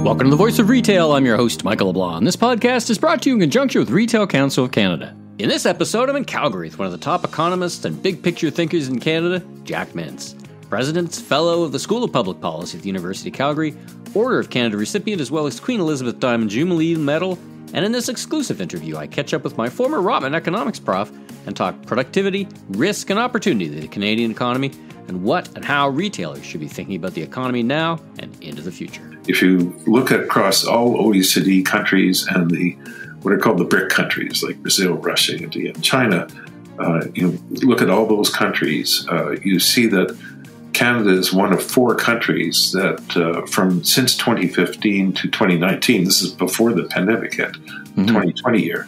Welcome to the Voice of Retail. I'm your host, Michael LeBlanc. This podcast is brought to you in conjunction with Retail Council of Canada. In this episode, I'm in Calgary with one of the top economists and big picture thinkers in Canada, Jack Mintz, President's Fellow of the School of Public Policy at the University of Calgary, Order of Canada recipient, as well as Queen Elizabeth Diamond Jubilee Medal. And in this exclusive interview, I catch up with my former Rotman economics prof and talk productivity, risk, and opportunity of the Canadian economy, and what and how retailers should be thinking about the economy now and into the future. If you look across all OECD countries and what are called the BRIC countries, like Brazil, Russia, India, and China, look at all those countries, you see that Canada is one of four countries that since 2015 to 2019, this is before the pandemic hit, 2020 year,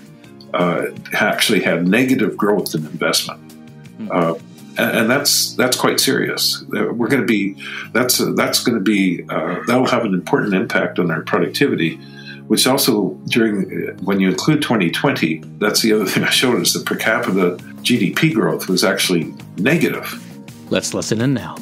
actually had negative growth in investment. And that's quite serious. We're going to be that'll have an important impact on our productivity, which also when you include 2020, that's the other thing I showed is the per capita GDP growth was actually negative. Let's listen in now.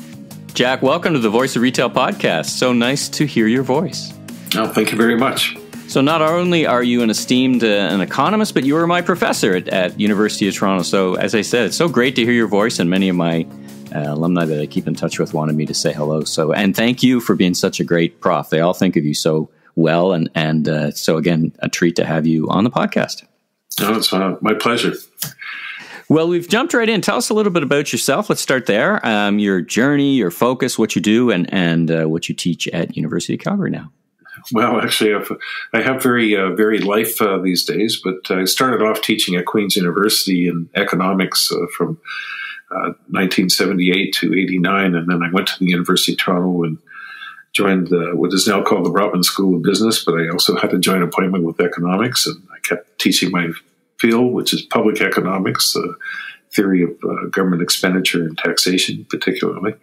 Jack, welcome to the Voice of Retail podcast. So nice to hear your voice. Oh, thank you very much. So not only are you an esteemed an economist, but you were my professor at University of Toronto. So as I said, it's so great to hear your voice, and many of my alumni that I keep in touch with wanted me to say hello. So, and thank you for being such a great prof. They all think of you so well, and so again, a treat to have you on the podcast. Oh, it's my pleasure. Well, we've jumped right in. Tell us a little bit about yourself. Let's start there. Your journey, your focus, what you do, and what you teach at University of Calgary now. Well, actually, I have very varied life these days, but I started off teaching at Queen's University in economics from 1978 to 89, and then I went to the University of Toronto and joined what is now called the Rotman School of Business, but I also had a joint appointment with economics, and I kept teaching my field, which is public economics, theory of government expenditure and taxation particularly.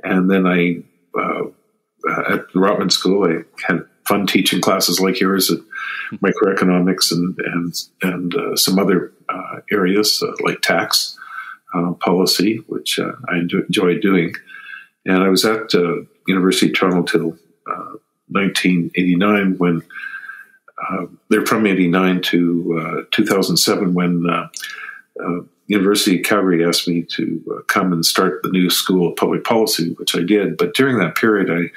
And then at the Rotman School, I had fun teaching classes like yours at microeconomics and some other areas like tax policy, which I enjoyed doing. And I was at University of Toronto till 1989 when they're from 89 to 2007 when University of Calgary asked me to come and start the new School of Public Policy, which I did. But during that period,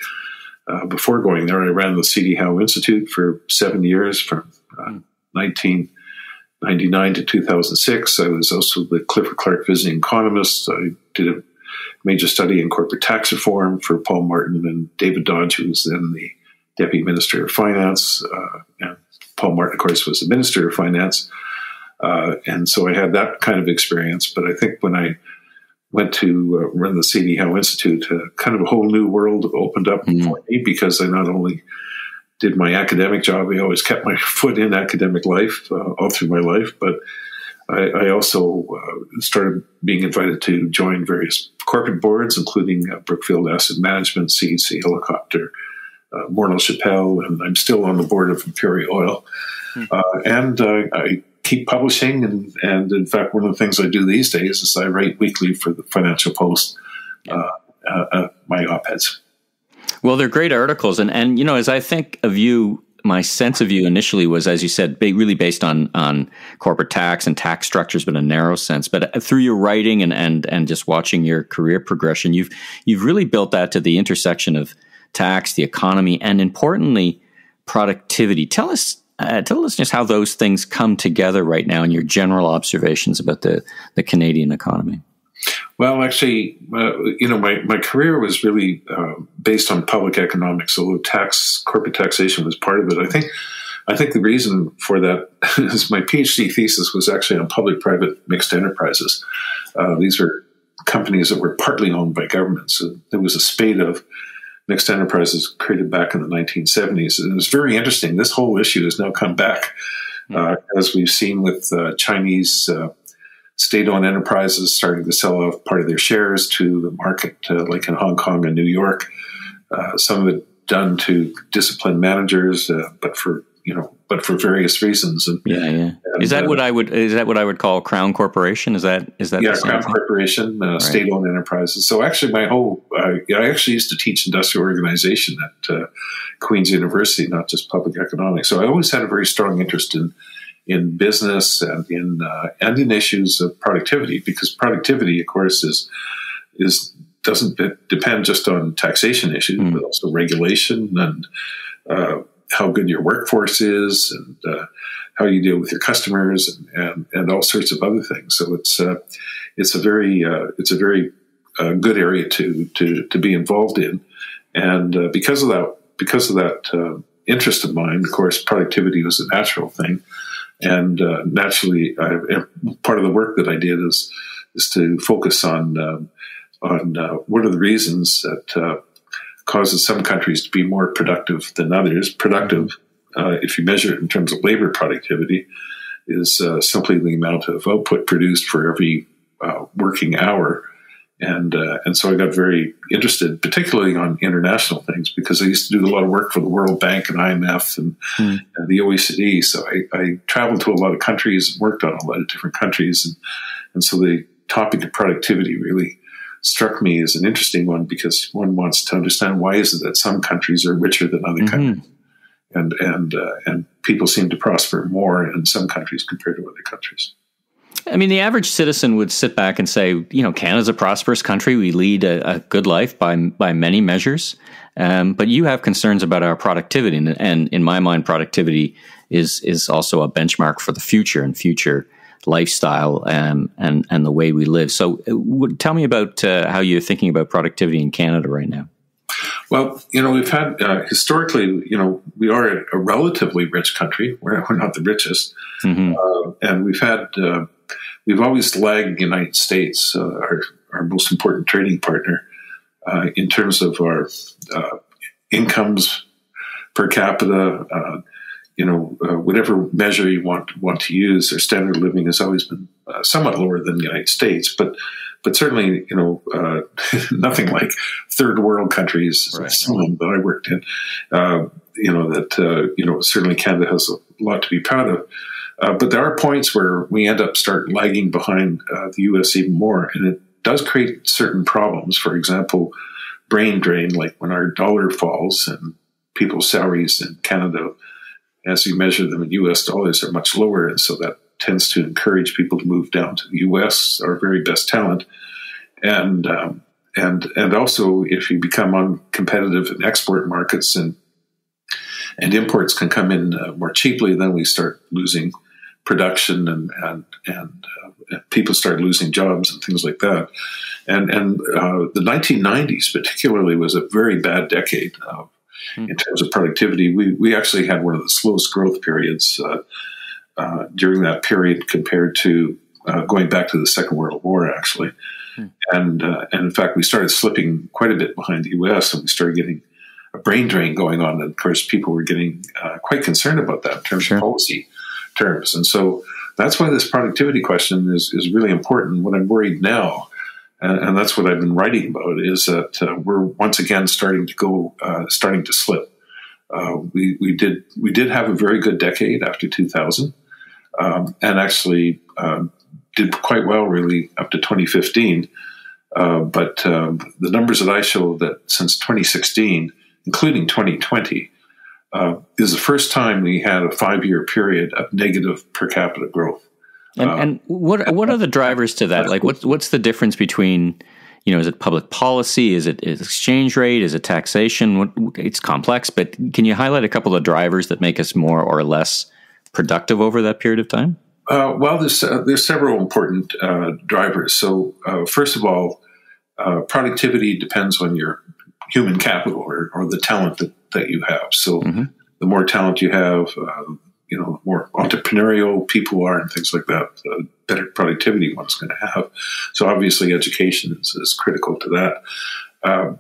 before going there, I ran the C.D. Howe Institute for 7 years, from 1999 to 2006. I was also the Clifford Clark Visiting Economist. I did a major study in corporate tax reform for Paul Martin and David Dodge, who was then the Deputy Minister of Finance. And Paul Martin, of course, was the Minister of Finance. And so I had that kind of experience. But I think when I went to run the C.D. Howe Institute, kind of a whole new world opened up for me, because I not only did my academic job, I always kept my foot in academic life all through my life, but I also started being invited to join various corporate boards, including Brookfield Asset Management, CEC Helicopter, Morneau Chappelle, and I'm still on the board of Imperial Oil. And I keep publishing, and in fact, one of the things I do these days is I write weekly for the Financial Post, my op-eds. Well, they're great articles, and as I think of you, my sense of you initially was, as you said, really based on corporate tax and tax structures, but in a narrow sense. But through your writing and just watching your career progression, you've really built that to the intersection of tax, the economy, and importantly, productivity. Tell the listeners how those things come together right now and your general observations about the Canadian economy. Well, actually, my career was really based on public economics, although corporate taxation was part of it. I think the reason for that is my PhD thesis was actually on public-private mixed enterprises. These were companies that were partly owned by governments. So there was a spate of mixed enterprises created back in the 1970s. And it was very interesting. This whole issue has now come back, as we've seen with Chinese state-owned enterprises starting to sell off part of their shares to the market, like in Hong Kong and New York. Some of it done to discipline managers, but for but for various reasons. And, And, is that what I would call Crown Corporation? Is that the same Crown thing? Corporation, state-owned enterprises. So actually, I actually used to teach industrial organization at Queen's University, not just public economics. So I always had a very strong interest in business and in issues of productivity, because productivity, of course, doesn't depend just on taxation issues, but also regulation and how good your workforce is, and how you deal with your customers, and all sorts of other things. So it's a very good area to be involved in, and because of that interest of mine, of course, productivity was a natural thing. And naturally, part of the work that I did is to focus on what are the reasons that causes some countries to be more productive than others. Productive, if you measure it in terms of labor productivity, is simply the amount of output produced for every working hour. And so I got very interested, particularly on international things, because I used to do a lot of work for the World Bank and IMF and the OECD. So I traveled to a lot of countries and worked on a lot of different countries. And so the topic of productivity really struck me as an interesting one, because one wants to understand why is it that some countries are richer than other countries, and people seem to prosper more in some countries compared to other countries. I mean, the average citizen would sit back and say, Canada's a prosperous country. We lead a good life by many measures. But you have concerns about our productivity. And in my mind, productivity is also a benchmark for the future and future lifestyle and the way we live. So tell me about how you're thinking about productivity in Canada right now. Well, we've had historically, we are a relatively rich country. We're not the richest. And we've always lagged the United States, our most important trading partner, in terms of our incomes per capita. Whatever measure you want to use, their standard of living has always been somewhat lower than the United States, but certainly, nothing like third world countries, right, some of them that I worked in. Certainly Canada has a lot to be proud of. But there are points where we start lagging behind the U.S. even more, and it does create certain problems. For example, brain drain, like when our dollar falls and people's salaries in Canada, as you measure them in U.S. dollars, are much lower, and so that tends to encourage people to move down to the U.S., our very best talent, and also if you become uncompetitive in export markets and imports can come in more cheaply, then we start losing production and people start losing jobs and things like that. And the 1990s particularly was a very bad decade in terms of productivity. We actually had one of the slowest growth periods during that period compared to going back to the Second World War, actually. And in fact, we started slipping quite a bit behind the U.S. and we started getting a brain drain going on. And of course, people were getting quite concerned about that in terms of policy terms. And so that's why this productivity question is really important. What I'm worried now, and that's what I've been writing about, is that we're once again starting to slip. We did have a very good decade after 2000, and actually did quite well really up to 2015. But the numbers that I show that since 2016, including 2020, is the first time we had a 5-year period of negative per capita growth. And what are the drivers to that? Like, what's the difference between, is it public policy? Is it exchange rate? Is it taxation? It's complex, but can you highlight a couple of drivers that make us more or less productive over that period of time? Well, there's several important drivers. So first of all, productivity depends on your human capital or the talent that you have. So the more talent you have, the more entrepreneurial people are and things like that, the better productivity one's going to have. So obviously education is critical to that.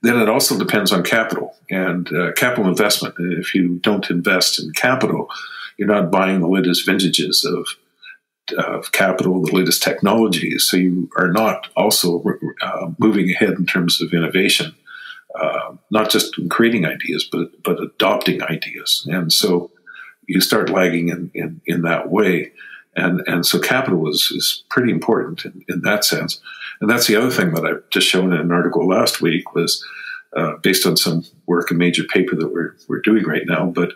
Then it also depends on capital and capital investment. And if you don't invest in capital, you're not buying the latest vintages of capital, the latest technologies. So you are not also moving ahead in terms of innovation, not just in creating ideas, but adopting ideas. And so you start lagging in that way. And so capital is pretty important in that sense. And that's the other thing that I've just shown in an article last week was based on some work, a major paper that we're doing right now. But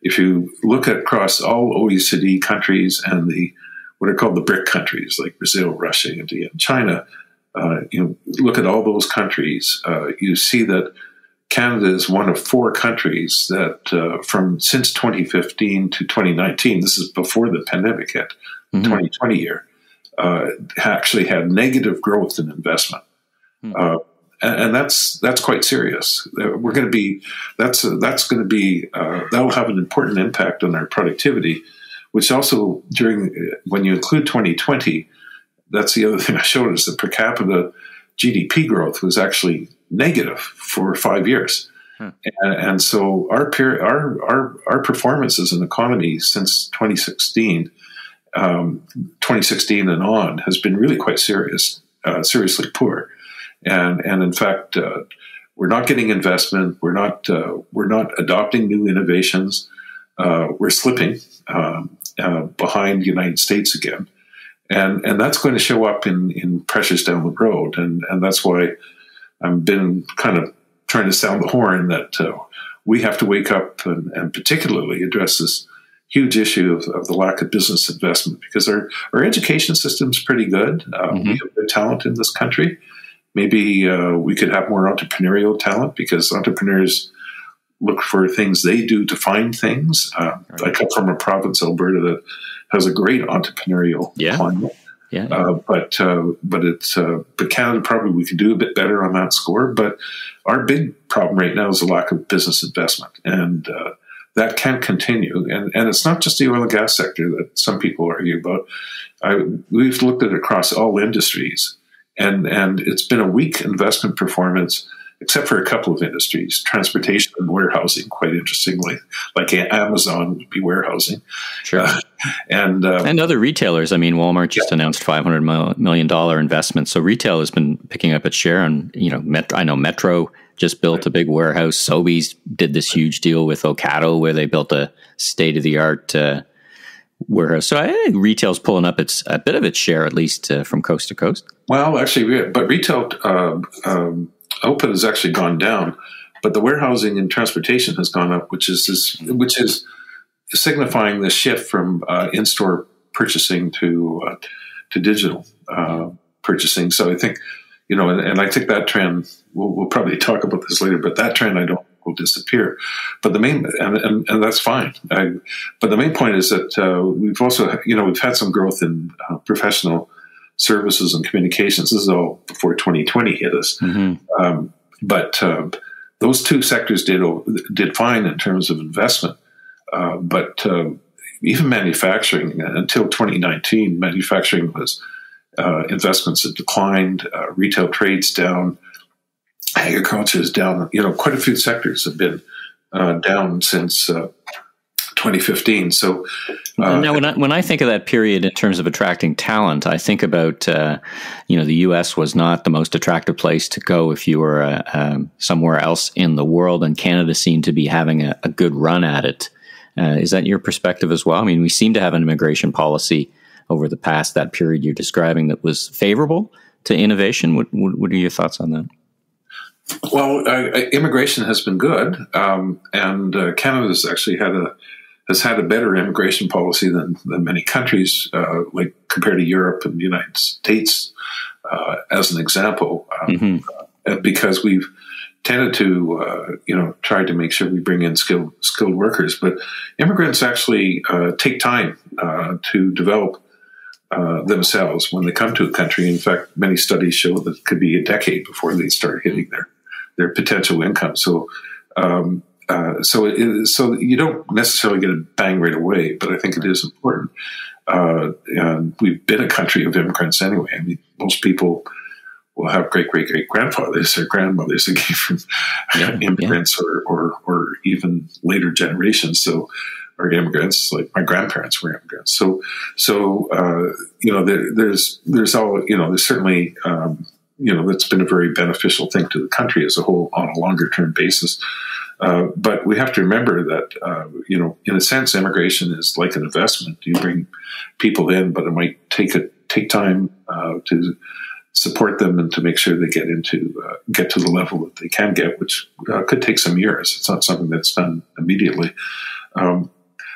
if you look at across all OECD countries and what are called the BRIC countries, like Brazil, Russia, India, and China, look at all those countries, you see that Canada is one of 4 countries that since 2015 to 2019, this is before the pandemic hit, 2020 year, actually had negative growth in investment. And that's quite serious. That'll have an important impact on our productivity, which also when you include 2020, that's the other thing I showed is that per capita GDP growth was actually negative for 5 years. And so our performance as an economy since 2016 and on has been really quite seriously poor. And in fact, we're not getting investment. We're not adopting new innovations. We're slipping behind the United States again. And that's going to show up in pressures down the road. And that's why I've been kind of trying to sound the horn that we have to wake up and particularly address this huge issue of the lack of business investment, because our education system's pretty good. We have good talent in this country. Maybe we could have more entrepreneurial talent, because entrepreneurs look for things they do to find things. I come from a province, Alberta, that has a great entrepreneurial climate. But Canada, probably we could do a bit better on that score. But our big problem right now is the lack of business investment, and that can't continue. And it's not just the oil and gas sector that some people argue about. We've looked at it across all industries, and it's been a weak investment performance, except for a couple of industries, transportation and warehousing, quite interestingly, like Amazon would be warehousing. Sure. And other retailers. I mean, Walmart just announced $500 million investment. So retail has been picking up its share. And, I know Metro just built a big warehouse. Sobeys did this huge deal with Ocado where they built a state-of-the-art warehouse. So I think retail's pulling up a bit of its share, at least from coast to coast. Well, actually, but retail output has actually gone down, but the warehousing and transportation has gone up, which is signifying the shift from in-store purchasing to digital purchasing. So I think, and I think that trend, we'll probably talk about this later, but that trend I don't think will disappear. But the main, and that's fine. But the main point is that we've also, we've had some growth in professional services and communications. This is all before 2020 hit us. But those two sectors did fine in terms of investment. But even manufacturing, until 2019, manufacturing was investments had declined, retail trade's down, agriculture is down. Quite a few sectors have been down since 2015. So now, when I think of that period in terms of attracting talent, I think about the U.S. was not the most attractive place to go if you were somewhere else in the world, and Canada seemed to be having a good run at it. Is that your perspective as well? I mean, we seem to have an immigration policy over the past that period you're describing that was favorable to innovation. What are your thoughts on that? Well, immigration has been good, and Canada's actually has had a better immigration policy than many countries, like compared to Europe and the United States, as an example, because we've tended to, try to make sure we bring in skilled workers. But immigrants actually take time to develop themselves when they come to a country. In fact, many studies show that it could be a decade before they start hitting their potential income. So you don't necessarily get a bang right away, but I think it is important. And we've been a country of immigrants anyway. I mean, most people will have great-great-great-grandfathers or grandmothers that came from immigrants or even later generations. So, or immigrants, like my grandparents were immigrants. So there's all, there's certainly, that's been a very beneficial thing to the country as a whole on a longer-term basis. But we have to remember that, in a sense, immigration is like an investment. You bring people in, but it might take time to support them and to make sure they get to the level that they can get, which could take some years. It's not something that's done immediately.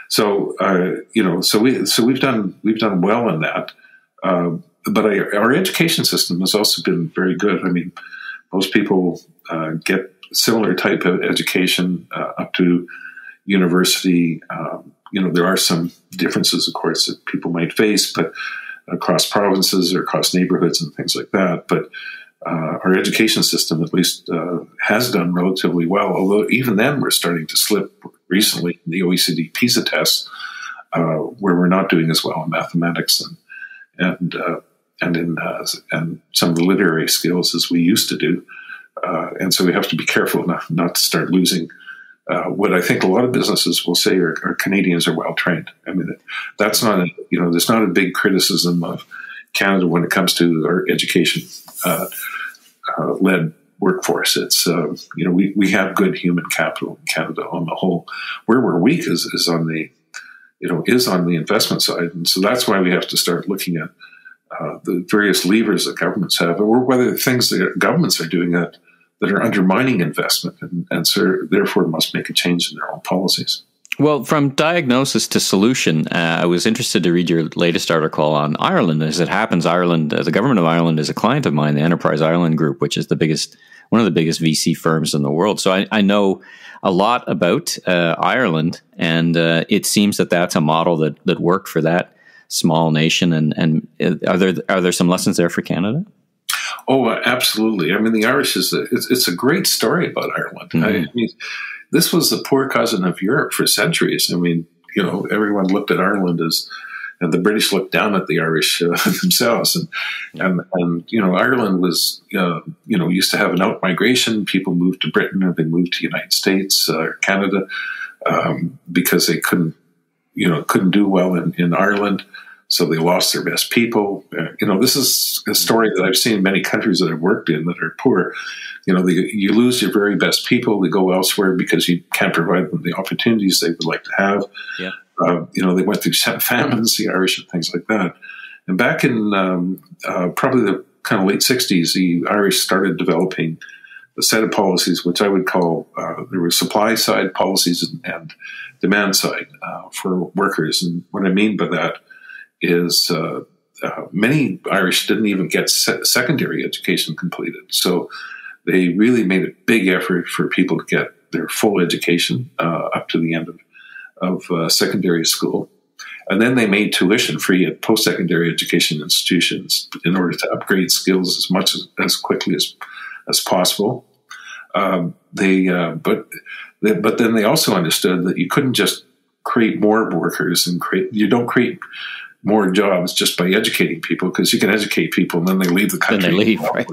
So we've done well in that. But our education system has also been very good. I mean, most people get similar type of education up to university. There are some differences, of course, that people might face, but across provinces or across neighborhoods and things like that. But our education system, at least, has done relatively well. Although even then, we're starting to slip recently in the OECD PISA tests, where we're not doing as well in mathematics and some of the literary skills as we used to do. And so we have to be careful not to start losing what I think a lot of businesses will say are Canadians are well trained. I mean, that's not there's not a big criticism of Canada when it comes to our education led workforce. It's we have good human capital in Canada on the whole. Where we're weak is on the investment side, and so that's why we have to start looking at the various levers that governments have, or whether the things that governments are doing that are undermining investment, and so therefore must make a change in their own policies. Well, from diagnosis to solution, I was interested to read your latest article on Ireland. As it happens, Ireland, the government of Ireland is a client of mine, the Enterprise Ireland Group, which is one of the biggest VC firms in the world. So I know a lot about Ireland, and it seems that that's a model that worked for that small nation. And are there some lessons there for Canada? Oh, absolutely. I mean, the Irish it's a great story about Ireland. Mm-hmm. I mean, this was the poor cousin of Europe for centuries. I mean, everyone looked at Ireland and the British looked down at the Irish themselves. And Ireland was, used to have an out-migration. People moved to Britain or they moved to the United States or Canada because they couldn't do well in Ireland. So they lost their best people. This is a story that I've seen in many countries that I've worked in that are poor. You lose your very best people. They go elsewhere because you can't provide them the opportunities they would like to have. Yeah. They went through famines, the Irish, and things like that. And back in probably the kind of late 60s, the Irish started developing a set of policies, which I would call, there were supply side policies and demand side for workers. And what I mean by that is many Irish didn't even get secondary education completed. So they really made a big effort for people to get their full education up to the end of secondary school. And then they made tuition free at post-secondary education institutions in order to upgrade skills as much as quickly as possible. But then they also understood that you couldn't just create more workers you don't create more jobs just by educating people, because you can educate people and then they leave the country. Then they leave, right.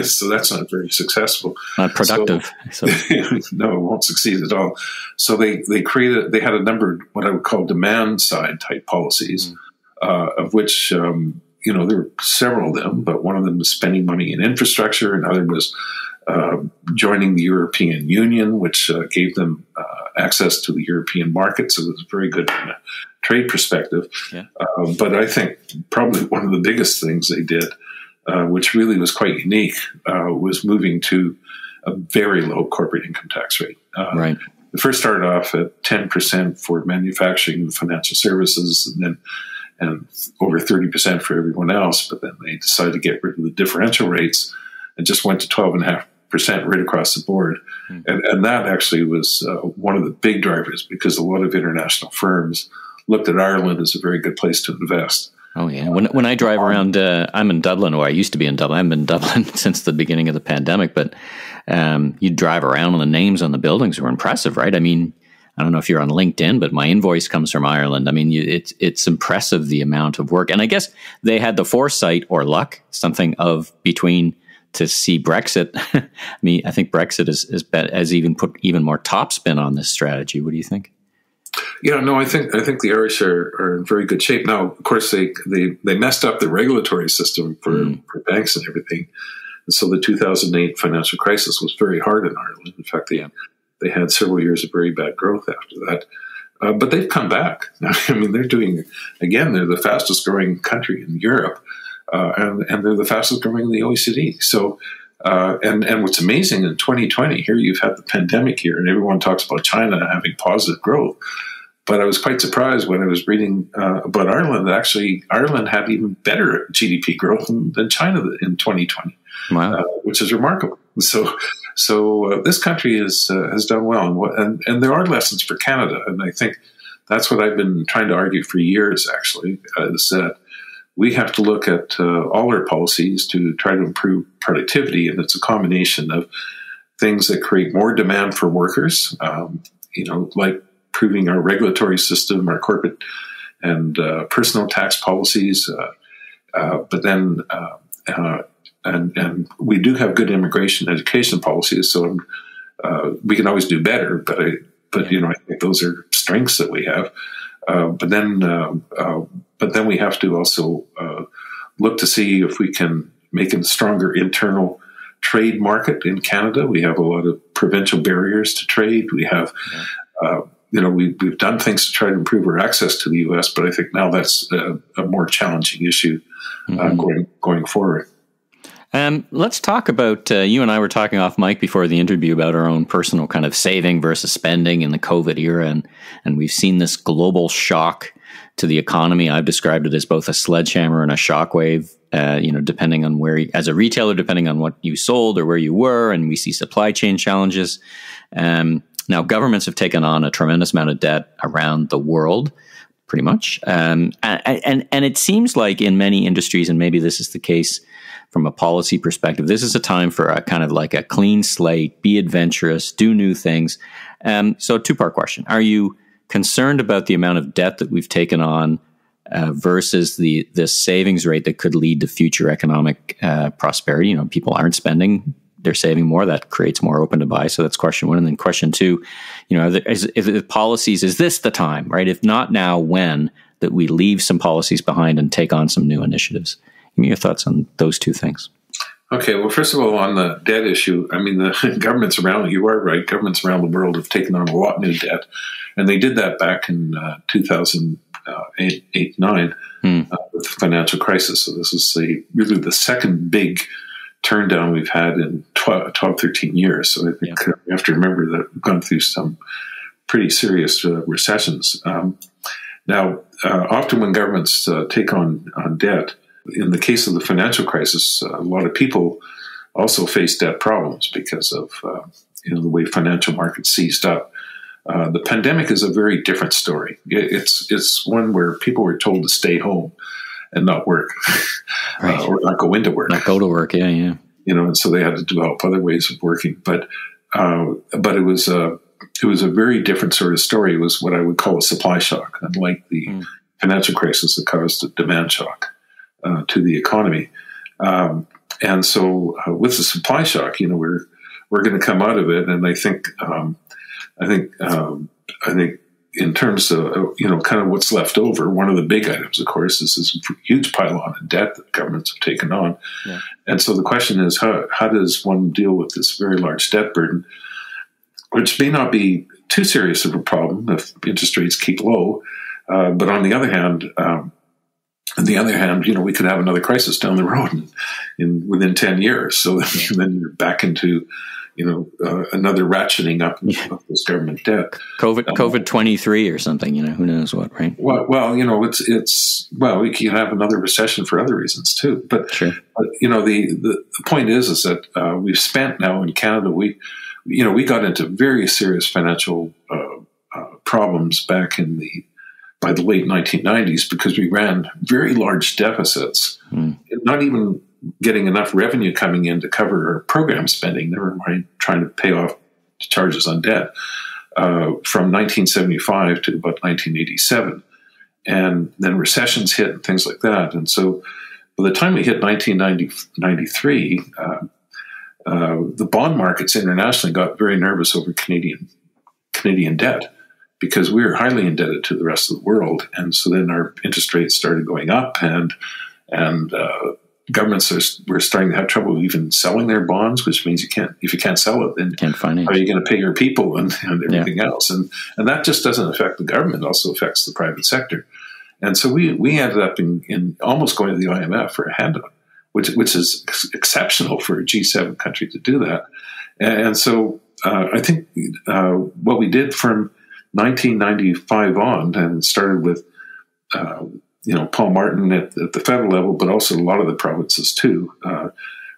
So that's not very successful. Not productive. No, it won't succeed at all. So they had a number of what I would call demand side type policies, of which, there were several of them, but one of them was spending money in infrastructure. Another was joining the European Union, which gave them access to the European market. So it was very good from a trade perspective. Yeah. But I think probably one of the biggest things they did, which really was quite unique, was moving to a very low corporate income tax rate. Right. It first started off at 10% for manufacturing and financial services, and over 30% for everyone else. But then they decided to get rid of the differential rates and just went to 12.5% right across the board. And that actually was one of the big drivers, because a lot of international firms looked at Ireland as a very good place to invest. Oh, yeah. When I drive around, I'm in Dublin, or I used to be in Dublin. I've been in Dublin since the beginning of the pandemic, but you drive around and the names on the buildings were impressive, right? I mean, I don't know if you're on LinkedIn, but my invoice comes from Ireland. I mean, it's impressive, the amount of work. And I guess they had the foresight or luck, something of between, to see Brexit. I mean, I think Brexit has even put even more topspin on this strategy. What do you think? Yeah, no, I think the Irish are in very good shape now. Of course, they messed up the regulatory system for banks and everything, and so the 2008 financial crisis was very hard in Ireland. In fact, They had several years of very bad growth after that. But they've come back. I mean, they're the fastest growing country in Europe, and they're the fastest growing in the OECD. So, and what's amazing in 2020, here you've had the pandemic here, and everyone talks about China having positive growth. But I was quite surprised when I was reading about Ireland. Actually, Ireland had even better GDP growth than China in 2020, wow. Which is remarkable. So this country has done well, and there are lessons for Canada, and I think that's what I've been trying to argue for years. Actually, is that we have to look at all our policies to try to improve productivity, and it's a combination of things that create more demand for workers, like improving our regulatory system, our corporate and personal tax policies, but then. And we do have good immigration and education policies, so we can always do better. But I think those are strengths that we have. But then we have to also look to see if we can make a stronger internal trade market in Canada. We have a lot of provincial barriers to trade. We have, we've done things to try to improve our access to the U.S., but I think now that's a more challenging issue going forward. Let's talk about, you and I were talking off mic before the interview about our own personal kind of saving versus spending in the COVID era. And we've seen this global shock to the economy. I've described it as both a sledgehammer and a shockwave, depending on as a retailer, depending on what you sold or where you were. And we see supply chain challenges. Now, governments have taken on a tremendous amount of debt around the world, pretty much. And it seems like in many industries, and maybe this is the case from a policy perspective, this is a time for a kind of like a clean slate, be adventurous, do new things. So two-part question. Are you concerned about the amount of debt that we've taken on versus the savings rate that could lead to future economic prosperity? People aren't spending, they're saving more. That creates more open to buy. So that's question one. And then question two, is the policies, is this the time, right? If not now, when, that we leave some policies behind and take on some new initiatives? Give me your thoughts on those two things. Okay, well, first of all, on the debt issue, I mean, the governments around, you are right, governments around the world have taken on a lot of new debt. And they did that back in 2008-9 with the financial crisis. So this is really the second big turn down we've had in 12, 13 years. So I think we have to remember that we've gone through some pretty serious recessions. Now, often when governments take on debt, in the case of the financial crisis, a lot of people also face debt problems because of the way financial markets seized up. The pandemic is a very different story. It's one where people were told to stay home and not work, right. Or not go into work. Not go to work, yeah. And so they had to develop other ways of working. But it was a very different sort of story. It was what I would call a supply shock, unlike the financial crisis that caused a demand shock to the economy. And so with the supply shock, we're going to come out of it. And I think in terms of, kind of what's left over, one of the big items, of course, is this huge pile-on of debt that governments have taken on. Yeah. And so the question is, how does one deal with this very large debt burden, which may not be too serious of a problem if interest rates keep low. But on the other hand, we could have another crisis down the road within 10 years. So then you're back into, another ratcheting up of this government debt. COVID 23 or something, who knows what, right? Well, we can have another recession for other reasons too. But, sure. The point is that we've spent now in Canada, we got into very serious financial problems back by the late 1990s because we ran very large deficits, not even getting enough revenue coming in to cover our program spending, never mind trying to pay off charges on debt, from 1975 to about 1987. And then recessions hit and things like that. And so by the time we hit 1993, the bond markets internationally got very nervous over Canadian debt, because we were highly indebted to the rest of the world. And so then our interest rates started going up, and governments were starting to have trouble even selling their bonds, which means if you can't sell it, then can't finance. How are you going to pay your people and everything else? And that just doesn't affect the government; it also affects the private sector. And so we ended up in almost going to the IMF for a handout, which is exceptional for a G7 country to do that. And so I think what we did from 1995 on, and started with Paul Martin at the federal level, but also a lot of the provinces too,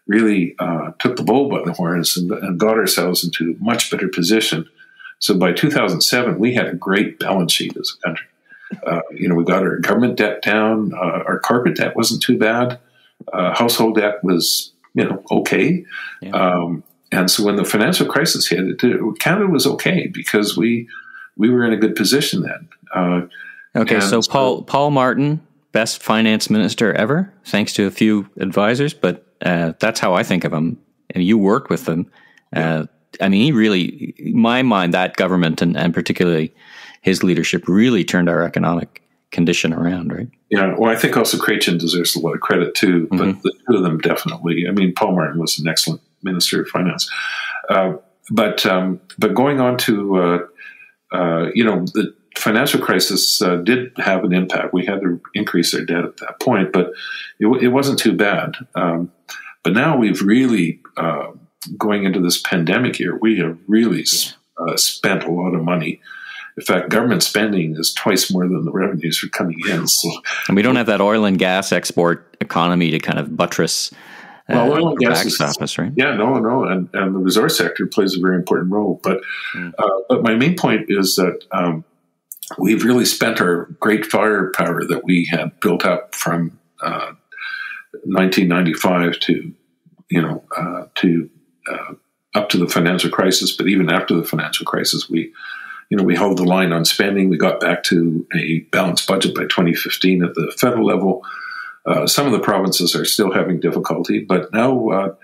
really took the bull by the horns and got ourselves into a much better position. So by 2007, we had a great balance sheet as a country. We got our government debt down. Our corporate debt wasn't too bad. Household debt was, okay. Yeah. And so when the financial crisis hit, Canada was okay because we were in a good position then. Okay, so Paul Martin, best finance minister ever, thanks to a few advisors, but that's how I think of him. And you worked with him. Yeah. He really, in my mind, that government and particularly his leadership really turned our economic condition around, right? Yeah, well, I think also Chrétien deserves a lot of credit too, but the two of them definitely. Paul Martin was an excellent Minister of Finance. But going on to, the financial crisis did have an impact. We had to increase our debt at that point, but it wasn't too bad. But now we've really, going into this pandemic year, we have really spent a lot of money. In fact, government spending is twice more than the revenues are coming in. So, and we don't have that oil and gas export economy to kind of buttress oil and gas office, right? Yeah, no, and the resource sector plays a very important role. But my main point is that we've really spent our great firepower that we had built up from 1995 to up to the financial crisis. But even after the financial crisis, we held the line on spending. We got back to a balanced budget by 2015 at the federal level. Some of the provinces are still having difficulty, but now we're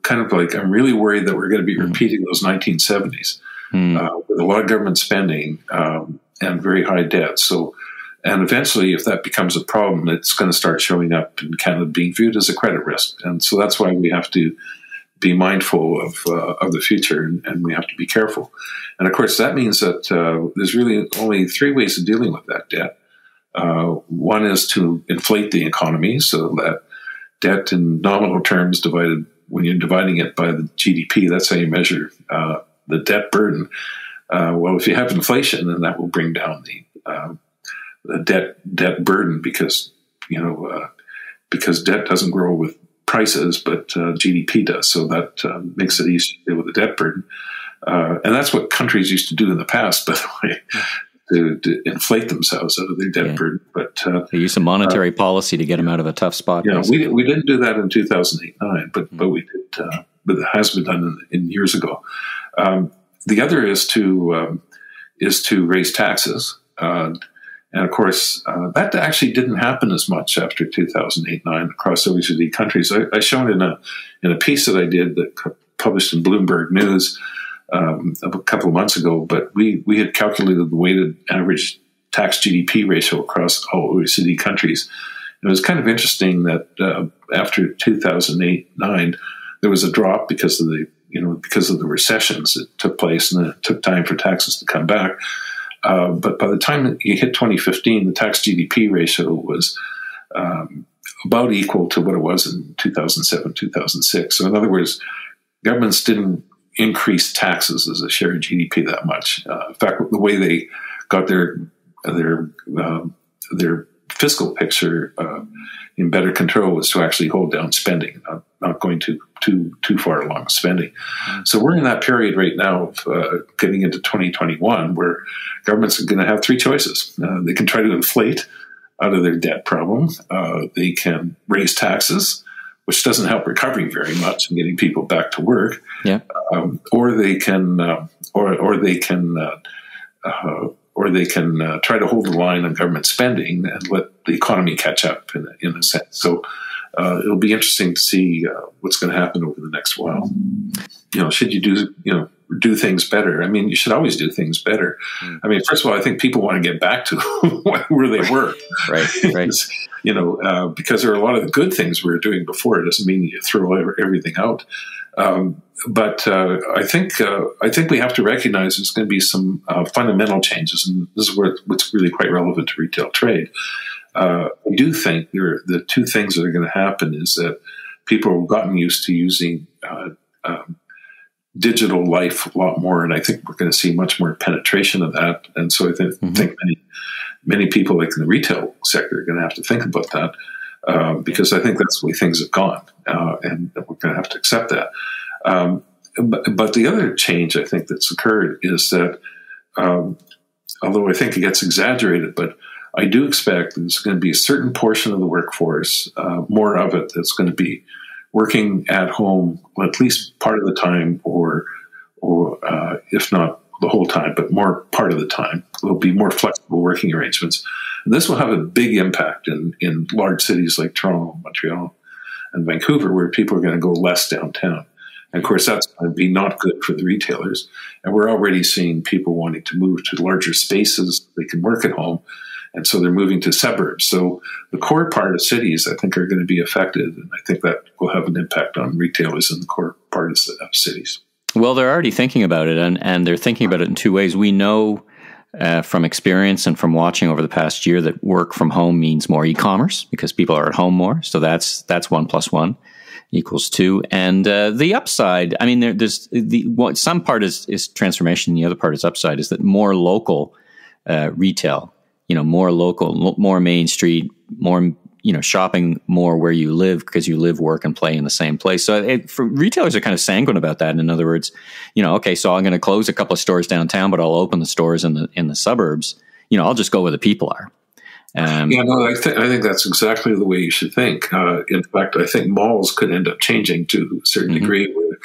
kind of like, I'm really worried that we're going to be repeating those 1970s with a lot of government spending and very high debt. So, and eventually, if that becomes a problem, it's going to start showing up in Canada being viewed as a credit risk. And so that's why we have to be mindful of the future, and we have to be careful. And of course, that means that there's really only three ways of dealing with that debt. One is to inflate the economy, so that debt in nominal terms divided, when you're dividing it by the GDP, that's how you measure the debt burden. Well, if you have inflation, then that will bring down the debt burden because debt doesn't grow with prices, but GDP does. So that makes it easy to deal with the debt burden. And that's what countries used to do in the past, by the way, to inflate themselves out of their debt burden. But they use some monetary policy to get them out of a tough spot. Yeah, we didn't do that in 2008-9, but we did. But it has been done in years ago. The other is to raise taxes. And of course, that actually didn't happen as much after 2008-9 across OECD countries. I shown in a piece that I did that published in Bloomberg News a couple of months ago. But we had calculated the weighted average tax GDP ratio across all OECD countries. And it was kind of interesting that after 2008-9, there was a drop because of the recessions that took place, and it took time for taxes to come back. But by the time you hit 2015, the tax GDP ratio was about equal to what it was in 2007, 2006. So in other words, governments didn't increase taxes as a share of GDP that much. In fact, the way they got their fiscal picture in better control was to actually hold down spending, not going too far along with spending. So we're in that period right now of getting into 2021 where governments are going to have three choices. They can try to inflate out of their debt problem. They can raise taxes, which doesn't help recovery very much and getting people back to work. Yeah. Or they can try to hold the line on government spending and let the economy catch up in a sense. So it'll be interesting to see what's going to happen over the next while. Should you do do things better. I mean, you should always do things better. I mean, first of all, I think people want to get back to where they were. Right. Because there are a lot of the good things we were doing before. It doesn't mean you throw everything out. But I think we have to recognize there's going to be some fundamental changes, and this is what's really quite relevant to retail trade. I do think the two things that are going to happen is that people have gotten used to using digital life a lot more, and I think we're going to see much more penetration of that. And so I think many people, like in the retail sector, are going to have to think about that because I think that's the way things have gone, and we're going to have to accept that. But the other change I think that's occurred is that, although I think it gets exaggerated, but I do expect there's going to be a certain portion of the workforce, more of it, that's going to be working at home at least part of the time, or if not the whole time, but more part of the time. There'll be more flexible working arrangements. And this will have a big impact in large cities like Toronto, Montreal, and Vancouver, where people are going to go less downtown. And of course, that's going to be not good for the retailers. And we're already seeing people wanting to move to larger spaces. They can work at home. And so they're moving to suburbs. So the core part of cities, I think, are going to be affected. And I think that will have an impact on retailers in the core part of cities. Well, they're already thinking about it, and they're thinking about it in two ways. We know from experience and from watching over the past year that work from home means more e-commerce because people are at home more. So that's 1 + 1 = 2. And the upside, I mean, some part is transformation. The other part is upside, is that more local retail, more local, more Main Street, more, shopping more where you live because you live, work, and play in the same place. So for retailers are kind of sanguine about that. In other words, okay, so I'm going to close a couple of stores downtown, but I'll open the stores in the suburbs. I'll just go where the people are. I think that's exactly the way you should think. In fact, I think malls could end up changing to a certain degree, where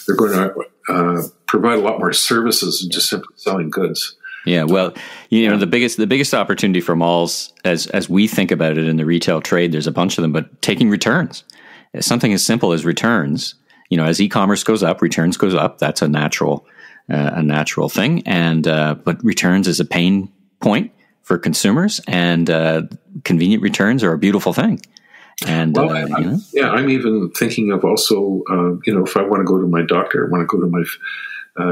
they're going to provide a lot more services than just simply selling goods. Yeah, well, the biggest opportunity for malls, as we think about it in the retail trade, there's a bunch of them, but taking returns, something as simple as returns. As e-commerce goes up, returns goes up. That's a natural thing, and but returns is a pain point for consumers, and convenient returns are a beautiful thing. And I'm even thinking of also, if I want to go to my doctor, I want to go to my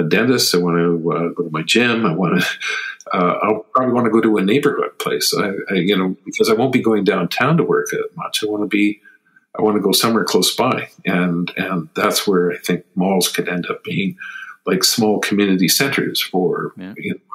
dentist, I want to go to my gym, I'll probably want to go to a neighborhood place. Because I won't be going downtown to work much. I want to go somewhere close by, and that's where I think malls could end up being like small community centers for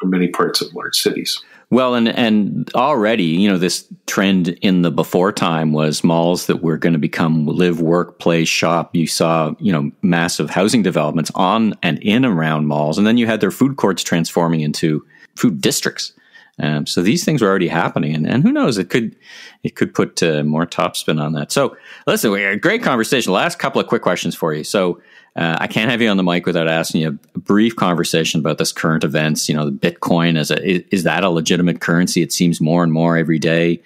many parts of large cities. Well, and already, this trend in the before time was malls that were going to become live, work, play, shop. You saw, massive housing developments on and in around malls. And then you had their food courts transforming into food districts. So these things were already happening. And who knows, it could put more topspin on that. So listen, we had a great conversation. Last couple of quick questions for you. So I can't have you on the mic without asking you a brief conversation about this current events. The Bitcoin, is that a legitimate currency? It seems more and more every day.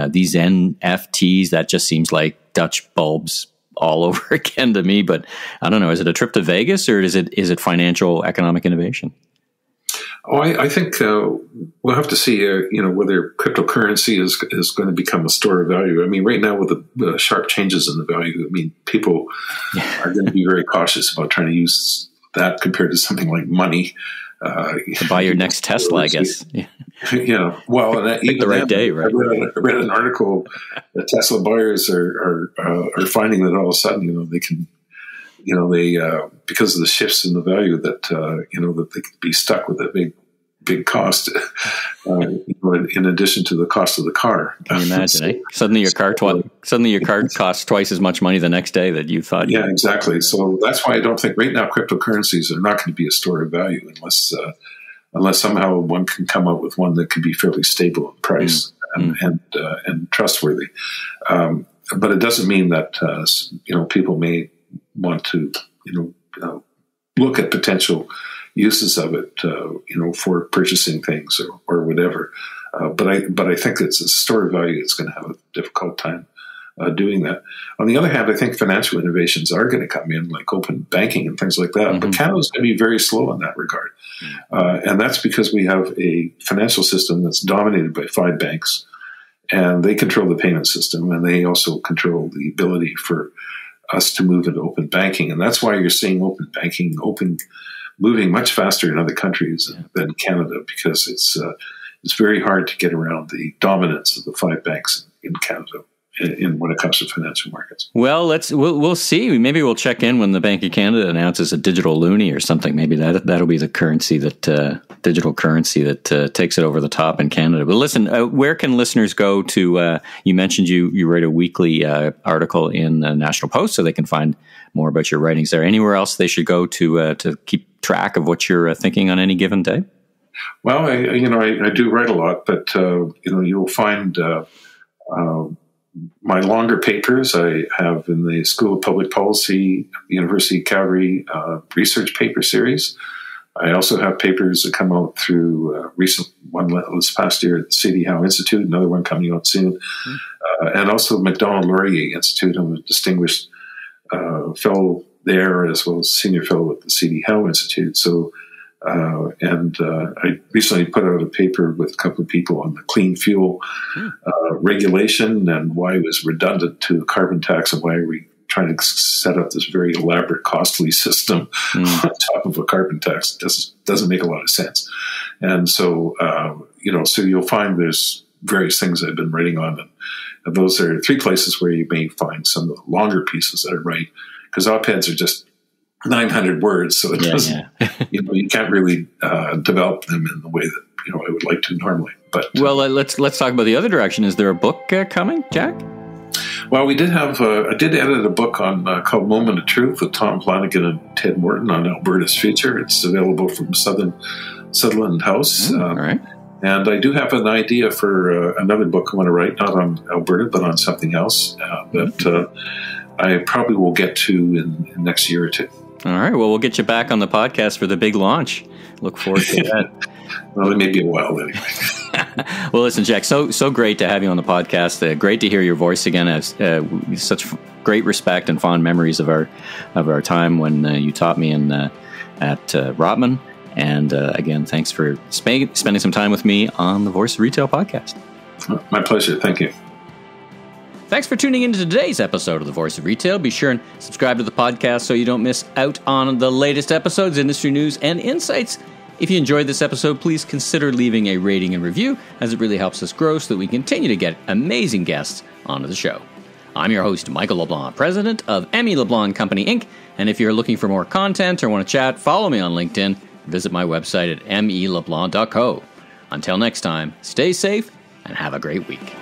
These NFTs, that just seems like Dutch bulbs all over again to me. But I don't know, is it a trip to Vegas, or is it financial economic innovation? Oh, I think we'll have to see, whether cryptocurrency is going to become a store of value. I mean, right now with the sharp changes in the value, people are going to be very cautious about trying to use that compared to something like money. To buy your next Tesla, I guess. Well, and even the right day, right? I read an article that Tesla buyers are finding that all of a sudden, they can. They because of the shifts in the value that that they could be stuck with a big cost, in addition to the cost of the car. Can you imagine? Suddenly your car costs twice as much money the next day that you thought. Yeah, exactly. So that's why I don't think right now cryptocurrencies are not going to be a store of value unless somehow one can come up with one that can be fairly stable in price and trustworthy. But it doesn't mean that people may want to, look at potential uses of it, for purchasing things or whatever. But I think it's a store of value. It's going to have a difficult time doing that. On the other hand, I think financial innovations are going to come in, like open banking and things like that. Mm-hmm. But Canada's going to be very slow in that regard. And that's because we have a financial system that's dominated by 5 banks, and they control the payment system, and they also control the ability for us to move into open banking. And that's why you're seeing open banking moving much faster in other countries than Canada, because it's very hard to get around the dominance of the 5 banks in Canada when it comes to financial markets. Well, we'll see. Maybe we'll check in when the Bank of Canada announces a digital loonie or something. Maybe that'll be the currency digital currency that takes it over the top in Canada. But listen, where can listeners go to? You mentioned you write a weekly article in the National Post, so they can find more about your writings there. Anywhere else they should go to keep track of what you're thinking on any given day? Well, I do write a lot, but you'll find my longer papers I have in the School of Public Policy, University of Calgary research paper series. I also have papers that come out through recent one this past year at the C.D. Howe Institute, another one coming out soon, and also the Macdonald-Laurier Institute. I'm a distinguished fellow there, as well as senior fellow at the C.D. Howe Institute. So, I recently put out a paper with a couple of people on the clean fuel regulation and why it was redundant to the carbon tax, and why we trying to set up this very elaborate, costly system on top of a carbon tax. Doesn't make a lot of sense. And so, so you'll find there's various things I've been writing on, and those are 3 places where you may find some of the longer pieces that I write, because op-eds are just 900 words, so it doesn't, you can't really develop them in the way that I would like to normally. But let's talk about the other direction. Is there a book coming, Jack? Well, we did have. I did edit a book on called "Moment of Truth" with Tom Flanagan and Ted Morton on Alberta's future. It's available from Sutherland House. All right. And I do have an idea for another book I want to write, not on Alberta, but on something else that I probably will get to in next year or 2. All right. Well, we'll get you back on the podcast for the big launch. Look forward to that. Well, it may be a while anyway. Well, listen, Jack, so great to have you on the podcast. Great to hear your voice again. Such great respect and fond memories of our time when you taught me at Rotman. And again, thanks for spending some time with me on the Voice of Retail podcast. My pleasure. Thank you. Thanks for tuning into today's episode of The Voice of Retail. Be sure and subscribe to the podcast so you don't miss out on the latest episodes, industry news, and insights. If you enjoyed this episode, please consider leaving a rating and review, as it really helps us grow so that we continue to get amazing guests onto the show. I'm your host, Michael LeBlanc, president of LeBlanc Company Inc. And if you're looking for more content or want to chat, follow me on LinkedIn. Visit my website at meleblanc.co. Until next time, stay safe and have a great week.